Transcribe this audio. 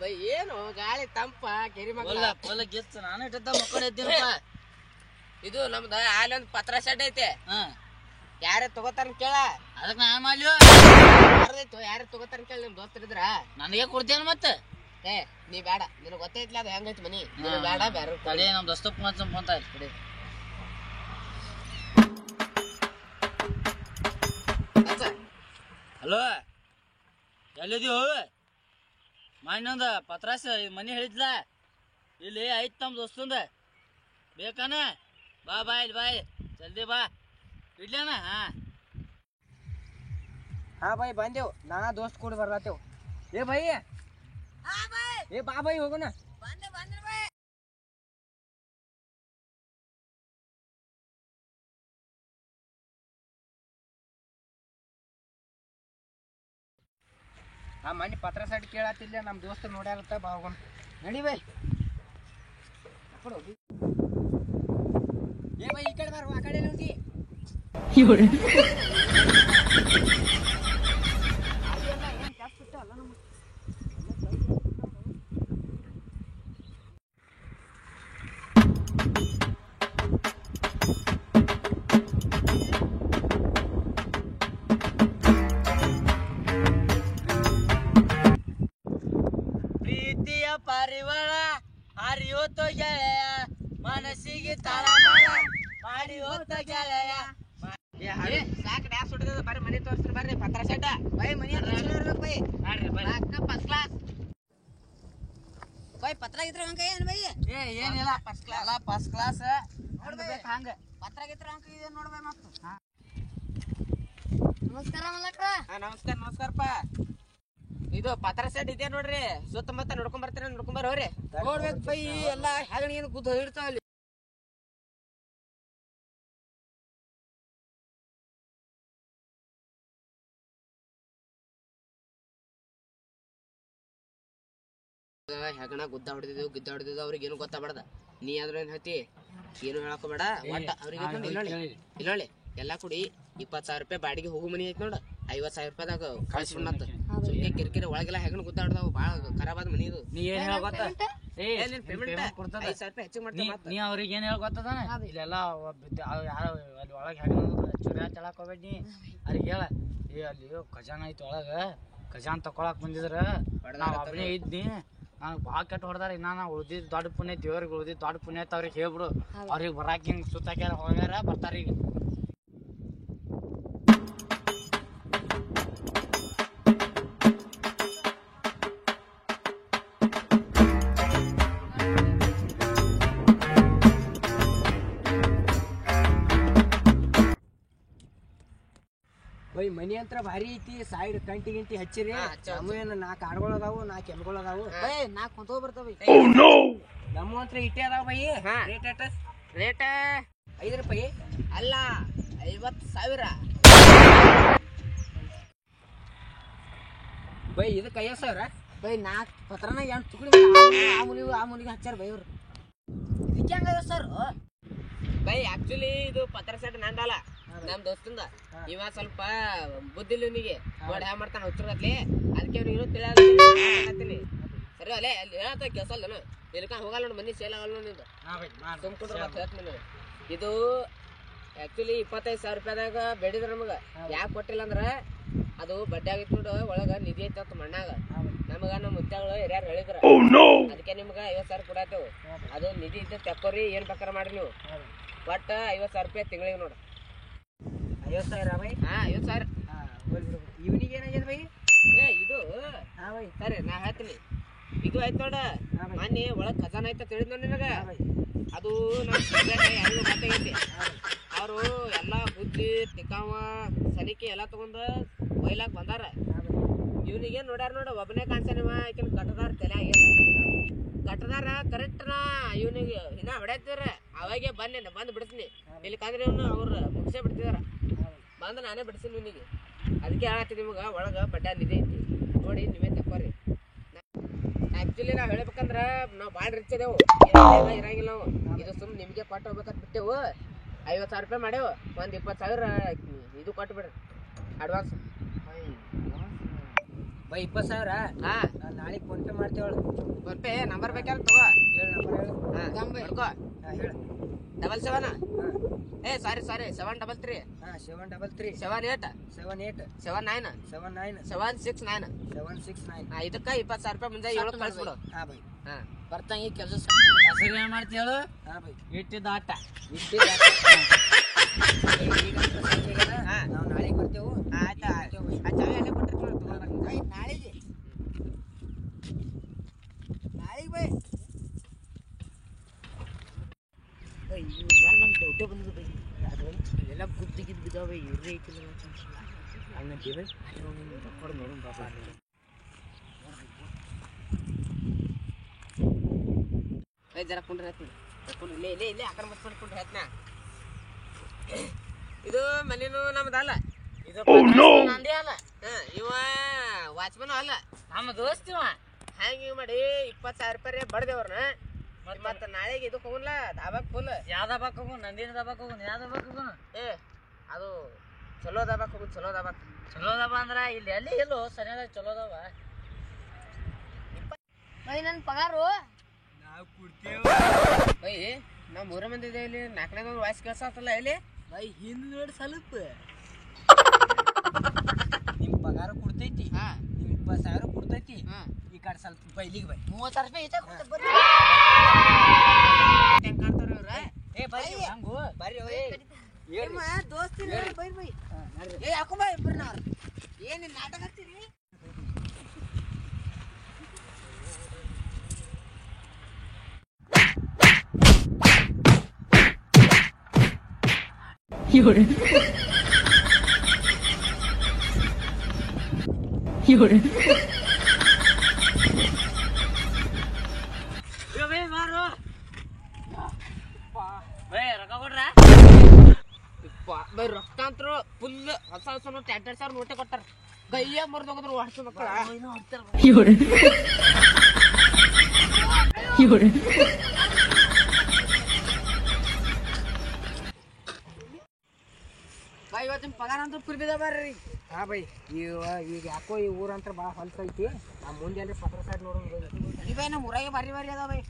By ಏನು ಗಾಳಿ ತಂಪ ಕೆರಿ ಮಗಲ ನಾನು ಇಟ್ಟ ಮಕ್ಕಳಿದ್ದೀನಪ್ಪ. ಇದು ನಮ್ದ ಅಲ್ಲಿ ಒಂದ್ ಪತ್ರ ಶೆಡ್ ಐತೆ. ಯಾರ ತಗೋತಾರ ಕೇಳ. ಅದಕ್ಕೆ ನಾ ಮಾಡ್ಲಿ ಯಾರ ತಗೋತಾರ ಕೇಳ. ನಿಮ್ ದೋಸ್ತರ್ ಇದ್ರ ನನಗೆ ಕೊಡ್ತೇನೆ ಮತ್ತೆ. ಏ ನೀ ಬೇಡ, ನಿನಗ್ ಗೊತ್ತೈತ್ಲ ಅದು ಹೆಂಗೈತಿ ಮನಿ. ಬೇಡ ಬೇರೆ ತಡಿ, ನಮ್ ದೋಸ್ತಪ್ಪ ಅಂತ ಆಯ್ತು ಬಿಡಿ. ಹಲೋ, ಎಲ್ಲಿದೀವು? ಇನ್ನೊಂದು ಪತ್ರಾಸ ಮನಿ ಹೇಳಿದ್ಲ, ಇಲ್ಲಿ ಐತ್ ತಮ್ಮ ದೋಸ್ತಂದ. ಬೇಕಾನ? ಬಾ ಬಾ ಇಲ್ಲಿ ಬಾ, ಜಲ್ದಿ ಬಾ. ಇಡ್ಲೇನ? ಹಾ ಬಾಯ್ ಬಂದೇವ್. ನಾ ದೋಸ್ತ್ ಕೂಡ ಬರ್ಲಾತೇವ್. ಏ ಬಾಯಿ, ಏ ಬಾ ಬಾಯಿ ಹೋಗೋಣ. ಆ ಮನೆ ಪತ್ರ ಸೈಡ್ ಕೇಳತ್ತಿಲ್ಲ, ನಮ್ಮ ದೋಸ್ತ ನೋಡ್ಯಾರತ್ತ. ಬಾ ಹೋಗೋಣ ನಡಿ ಬೈ. ಏ ಬೈ ಈ ಕಡೆ ಬಾರ, ಆ ಕಡೆ ನೋಡಿ. ಪ್ರೀತಿಯ ಪರಿವಾರ ಹರಿಯೋತ ಗೆಳೆಯ, ಮನಸ್ಸಿಗೆ ತಳಮಳ ಮಾಡಿ ಹೋತ ಗೆಳೆಯ. ಸಾಕು ಡ್ಯಾನ್ಸ್ ಹೊಡೆದ. ಬರ್ರಿ ಮನೆ ತೋರಿಸ್ರಿ, ಬರ್ರಿ ಪತ್ರ ಸೆಡ್ಡ. ಬೈ ಮನಿ ಬೈ ಫಸ್ಟ್ ಕ್ಲಾಸ್. ಬೈ ಪತ್ರ ಗಿತ್ರ ಹಂಗ ಏನ್ ಬೈ? ಏನಿಲ್ಲ, ಫಸ್ಟ್ ಕ್ಲಾಸ್. ಫಸ್ಟ್ ಕ್ಲಾಸ್ ನೋಡ್ಬೇಕು ಹಂಗ. ಪತ್ರ ಗಿತ್ರ ಹಂಗ ಇದೆ ನೋಡ್ಬೇ ಮತ್ತ. ನಮಸ್ಕಾರ ಮಲಕ್ರ. ನಮಸ್ಕಾರ ನಮಸ್ಕಾರಪ್ಪ. ಇದು ಪತ್ರ ಸೆಡ್ ಇದೆ ನೋಡ್ರಿ, ಸುತ್ತಮುತ್ತ ನೋಡ್ಕೊಂಡ್ ಬರ್ತೀರ, ನೋಡ್ಕೊಂಡ್ ಬರೋರಿ. ನೋಡ್ಬೇಕು ಬೈ, ಎಲ್ಲ ಹೆಗಣಿ ಏನು ಗುದ್ದ ಇಡ್ತಾವ ಅಲ್ಲಿ. ಹೆಗಣ ಗುದ್ದ ಹೊಡೆದಿದ್ದು ಅವ್ರಿಗೆ ಏನು ಗೊತ್ತಾಗ್ಬಾರ್ದ. ನೀ ಆದ್ರ ಏನ್ ಹೇಳ್ತಿ, ಏನು ಹೇಳಕೋಬೇಡ. ಒಟ್ಟ ಅವ್ರಿಗೆ ಇಲ್ಲೊಳ್ಳಿ ಎಲ್ಲಾ ಕೂಡಿ 20,000 ರೂಪಾಯಿ ಬಾಡಿಗೆ ಹೋಗು ಮನಿ ಐತಿ ನೋಡ. 50,000 ರೂಪಾಯಿದಾಗ ಕಳ್ಸಿಬಿಡಂತ. ಸುಮ್ನೆ ಕಿರಿಕಿರಿ ಒಳಗೆಲ್ಲ ಹೆಗಣ ಗುದ್ದ ಹೊಡೆದಾವ. ಬಾಳ ಖರಾಬ್ ಆದ ಮನಿ ಇದು. ನೀ ಏನ್ ಹೇಳ ಗೊತ್ತ? ಪೇಮೆಂಟ್ ಕೊಡ್ತದ 5,000 ರೂಪಾಯಿ ಹೆಚ್ಚಿಗೆ ಮಾಡ್ತೀನಿ. ನೀ ಅವ್ರಿಗೆ ಏನ್ ಹೇಳ ಗೊತ್ತದ? ಇಲ್ಲೆಲ್ಲ ಯಾರು ಅಲ್ಲಿ ಒಳಗೆ ಹೆಗಣ ಚುರಿ ಚಳಕ್ ಹೋಗ್ಬೇಡಿ. ನೀ ಅವ್ರಿಗೆ ಹೇಳ, ಏ ಅಲ್ಲಿ ಖಜಾನ ಐತಿ ಒಳಗ, ಖಜಾನ್ ತಕೊಳಕ್ ಬಂದಿದ್ರ ನಾವ್ ಒಬ್ಬನೇ ಇದ್ನಿ, ನನಗೆ ಭಾಳ ಕೆಟ್ಟ ಹೊಡೆದಾರ. ಇನ್ನ ಉಳ್ದಿದ್ ದೊಡ್ಡ ಪುಣ್ಯ, ದೇವ್ರಿಗೆ ಉಳ್ದಿದ್ ದೊಡ್ಡ ಪುಣ್ಯ ಐತೆ. ಅವ್ರಿಗೆ ಹೇಳ್ಬಿಡು, ಅವ್ರಿಗೆ ಬರಾಕ್ ಹಿಂಗ್ ಸುತ್ತಾಕ್ಯಾರ ಹೋಗ್ಯಾರ, ಬರ್ತಾರ ಈಗ. ಬೈ ಮನಿ ಅಂತ ಭಾರಿ ಐತಿ. ಸೈಡ್ ಕಂಟಿ ಗಿಂಟಿ ಹಚ್ಚಿರಿ. ನಮ್ಮೇನು 4 ಆಡ್ಗಳು ಅದಾವು, 4 ಎಮ್ಗಳು ಅದಾವು. ಬೈ 4 ಕುಂತೋ ಬರ್ತಾವ. ನಮ್ಮ ಹತ್ರ ಇಟ್ಟೆ ಅದಾವ ಬೈ. ರೇಟ್ 5 ರೂಪಾಯಿ ಅಲ್ಲ, 50,000 ಬೈ. ಇದಕ್ಕೆ 50,000 ಬೈ 4 ಪತ್ರನ 8 ತುಕಡಿ ಆ ಮುನಿಗೆ ಹಚ್ಚಾರ ಬೈ ಅವ್ರು. ಇದಕ್ಕೆ ಹೆಂಗದ ಸರ್ ಬೈ? ಆಕ್ಚುಲಿ ಇದು ಪತ್ರ ಸೆಟ್ ನಂದಲ್ಲ, ನಮ್ ದೋಸ್ತಂದ. ಇವ ಸ್ವಲ್ಪ ಬುದ್ಧಿಲ್ಲ ಇವನಿಗೆ. ನೋಡಿ ಹ್ಯಾ ಮಾಡ್ತಾನ ಹುಚ್ಚರ್ಗತ್ಲಿ. ಅದಕ್ಕೆ ಅವ್ನಿಗೆ ತಿಳಿಯತ್ತೀನಿ. ಸರಿ ಅಲ್ಲೇ ಅಲ್ಲಿ ಹೇಳತ್ತ ಕೆಲಸ ಅಲ್ಲ. ಇಲ್ಕ ಹೋಗಲ್ಲ ನೋಡಿ, ಮನಿ ಸೇಲ್ ಆಗಲ್ಲ ನಿಂದು. ಸುಮ್ಕೊಂಡ್ರೆ ಮತ್ತೆ ಹೇಳ್ತೀನಿ. ಇದು ಆಕ್ಚುಲಿ 25,000 ರೂಪಾಯಿದಾಗ ಬೇಡಿದ್ರ ನಮಗ. ಯಾಕೆ ಕೊಟ್ಟಿಲ್ಲ ಅಂದ್ರ ಅದು ಬಡ್ಡೆ ಆಗಿತ್ತು ನೋಡು, ಒಳಗ ನಿಧಿ ಐತ ಮಣ್ಣಾಗ. ನಮಗ ನಮ್ಮ ಮುತ್ಯಾಗಳು ಹಿರಿಯರು ಹೇಳಿದ್ರ, ಅದಕ್ಕೆ ನಿಮ್ಗ 50,000 ಕೊಡಾತೇವು. ಅದು ನಿಧಿ ಇದ್ದ ತೆಕ್ಕೋರಿ, ಏನ್ ಬೇಕಾರ ಮಾಡ್ರಿ ನೀವು. ಒಟ್ಟು 50,000 ರೂಪಾಯಿ ತಿಂಗಳಿಗೆ ನೋಡು. 50,000 ಬೈ? 50,000. ಇವನಿಗೆ ಏನಾಗ್ಯದ ಬೈ? ಏ ಇದು ಸರಿ ನಾ ಹೇಳ್ತೀನಿ. ಇದು ಆಯ್ತು ನೋಡ, ಮೊನ್ನೆ ಒಳಗ್ ಖಜಾನ ಐತ ತಿಳಿದ್ ನೋಡಿ ನಿನಗ. ಅದು ನಮ್ಮ ಮಾತಾಗೈತಿ. ಅವರು ಎಲ್ಲಾ ಬುದ್ಧಿ ತಿಕ್ಕಾವ ಸಲಿಕೆ ಎಲ್ಲಾ ತಗೊಂಡ ಒಯ್ಲಾಕ್ ಬಂದಾರ. ಇವನಿಗೆ ನೋಡ್ಯಾರ ನೋಡ, ಒಬ್ಬನೇ ಕಾಣ್ಸಾನಿವ. ಆಕಿನ ಕಟ್ಟದಾರ ತಲೆ ಆಗಿಲ್ಲ. ಕಟ್ಟದಾರ ಕರೆಕ್ಟ್ ನಾ ಇವನಿಗೆ ಇನ್ನ ಹೊಡ್ಯಾತಿದ್ರ. ಅವಾಗೆ ಬಂದು ಬಿಡಿಸ್ನಿ. ಇಲ್ಲಿಕಂದ್ರೆ ಇವನು ಅವ್ರು ಮುಗಿಸೇ ಬಿಡ್ತಿದಾರ. ಬಂದು ನಾನೇ ಬಿಡಿಸಿನಿ ಇವನಿಗೆ. ಅದಕ್ಕೆ ಹೇಳತ್ತೀನಿ ನಿಮ್ಗೆ, ಒಳಗ ಬಡ್ಡೆ ನಿಧಿ ಐತಿ ನೋಡಿ, ನೀವೇ ತಕ್ಕೋರಿ. ಆಕ್ಚುಲಿ ನಾವ್ ಹೇಳ್ಬೇಕಂದ್ರ ನಾವ್ ಬಾಳ್ ರಿಚ್ ಅದೇವು, ಇರಂಗಿಲ್ಲ ನಾವು. ಇದು ಸುಮ್ ನಿಮ್ಗೆ ಕೊಟ್ಟು ಹೋಗ್ಬೇಕಂತ ಬಿಟ್ಟೆವು. 50,000 ರೂಪಾಯಿ ಮಾಡೇವು. ಒಂದ್ 20,000 ಇದು ಕೊಟ್ಟು ಬಿಡ್ರಿ ಅಡ್ವಾನ್ಸ್. ಬೈ 20,000 ಹಾ ನಾಳೆ ಫೋನ್ ಪೇ ಮಾಡ್ತೇವಳು. ಫೋನ್ ಪೇ ನಂಬರ್ ಬೇಕಾದ್ರೆ ತಗೋ. ಹೇಳು ನಂಬರ್ ಹೇಳು. ಹಾ ಬರ್ಕೋ. ಹೇಳು. 77 ಏ ಸಾರಿ 733 733 78 78 79 79 769. 769. ಇದಕ್ಕ 20,000 ರೂಪಾಯಿ ಮುಂಜಾನೆ 7 ಕಳಿಸ್ಬಿಡು. ಹಾ ಬೈ. ಹಾ ಬರ್ತಾಂಗೆ ಕೆಲಸ ಹೆಸರು ಏನ್ ಮಾಡ್ತಿ ಹೇಳು? ಹಾ ಬೈ. ಇಟ್ಟಿದ್ದ ಆಟ. ಹಾ ನಾವು ನಾಳೆಗೆ ಬರ್ತೇವು. ಆಯ್ತಾ ಆ ಚಾವಿ ಅಲ್ಲೇ ಕೊಟ್ಟಿರ್ತೀನಿ ತಗೊಳ್ಬೇಕು. ನಾಳೆಗೆ ಬೈ. ನಂಗೆ ಡೌಟೇ ಬಂದಿದ್ದು ಬೈ. ಎಲ್ಲ ಗುದ್ದಿಗಿದ್ದು ಬಿದ್ದಾವೆ ಇರ್ರಿ ಐತಿಲ್ಲ ಹಂಗಂತೀವಿ ತಕ್ಕೊಂಡು ನೋಡು ಪಾಪ. ಜರ ಕುಂಡ್ರಿ ಹೇಳ್ತೀನಿ ಇಲ್ಲೇ ಆಕಡೆ ಮುಚ್ಕೊಂಡ್ರೆ ಹೇಳ್ತೀನಿ. ಇದು ಮನೇನು ನಮ್ದಲ್ಲ, ಇದು ನಂದೇ ಅಲ್ಲ, ಇವ ವಾಚ್ಮನ್ ಅಲ್ಲ, ನಮ್ಮ ದೋಸ್ತಿವ. ಹ್ಯಾಂಗ ಇವ್ ಮಾಡಿ 20,000 ರೂಪಾಯಿ ಬಡ್ದೇವ್ರನ್ನ. ಮತ್ತ ನಾಳೆಗೆ ಇದಕ್ಕೆ ಹೋಗಲ್ಲ ದಾಬಾಕ್ ಫುಲ್. ಯಾವ ದಬಾಕ್ ಹೋಗು? ನಂದಿನ ದಬಾಕ್ ಹೋಗು. ಯಾವ ದಬಾಕ್ ಹೋಗು? ಅದು ಚಲೋ ದಾಬಾಕ್ ಹೋಗುದು. ಚಲೋ ದಬ ಅಂದ್ರ ಇಲ್ಲಿ ಎಲ್ಲಿ ಎಲ್ಲೋ ಸರಿಯಾದ ಚಲೋ ದಬ. ನನ್ನ ಪಗಾರು ನಾವು ಕೊಡ್ತೇವೆ ಬೈ. ನಾವು 3 ಮಂದಿ ಇದ್ದೇವೆ ಇಲ್ಲಿ. 4ನೇ ವಾಯ್ಸ್ ಕೆಲಸ ಆಗ್ತಲ್ಲ ಇಲ್ಲಿ ಬೈ. ಹಿಂದ್ ನೋಡಿ ಸ್ವಲ್ಪ ನಿಮ್ ಪಗಾರ ಕೊಡ್ತೈತಿ. ನಿಮ್ 20,000 ಕೊಡ್ತೈತಿ. ಈ ಕಡೆ ಸ್ವಲ್ಪ ಬೈಲಿಗೆ ಬೈ. 30,000 ರೂಪಾಯಿ ಐತೆ ಬರ್ರಿ. ಹೆಂಗ್ ಕಾಣ್ತಾರ ಇವ್ರ? ಏ ಬರ್ರಿ ಹಂಗು ಬರ್ರಿ ದೋಸ್ತಿ ಬೈ ಬೈ. ಏ ಯಾಕೋ ಬೈ ಇಬ್ರು ನಾವ್ ಏನ್ ನಾಟಕ ಹಚ್ಚಿರಿ? ರೊಕ್ಕ ಕೊಡ್ರ ಬೈ ರೊಕ್ಕ ಅಂತ ಫುಲ್ ಹೊಸ ಟ್ಯಾಕ್ಟರ್ ಸಾವಿರ ನೋಟೆ ಕೊಟ್ಟಾರ. ಕೈಯ ಮರ್ದೋಗದ್ರು ಹೊಡ್ಸು ಮಕ್ಕಳ. ಬೈ ಇವತ್ತಿನ ಪಗಾರ ಅಂತ ಫುಲ್ ಬಿದ ಬರ್ರಿ. ಹಾ ಬೈ. ಈಗ ಯಾಕೋ ಈ ಊರಂತ್ರ ಭಾಳ ಹೊಲ್ಸೈತಿ. ಮುಂದೆ ಅಲ್ಲಿ ಪತ್ರ ಸೈಡ್ ನೋಡೋದು. ಬೈ ನಮ್ಮ ಊರಾಗೆ ಬಾರಿ ಅದಾವ ಬೈ.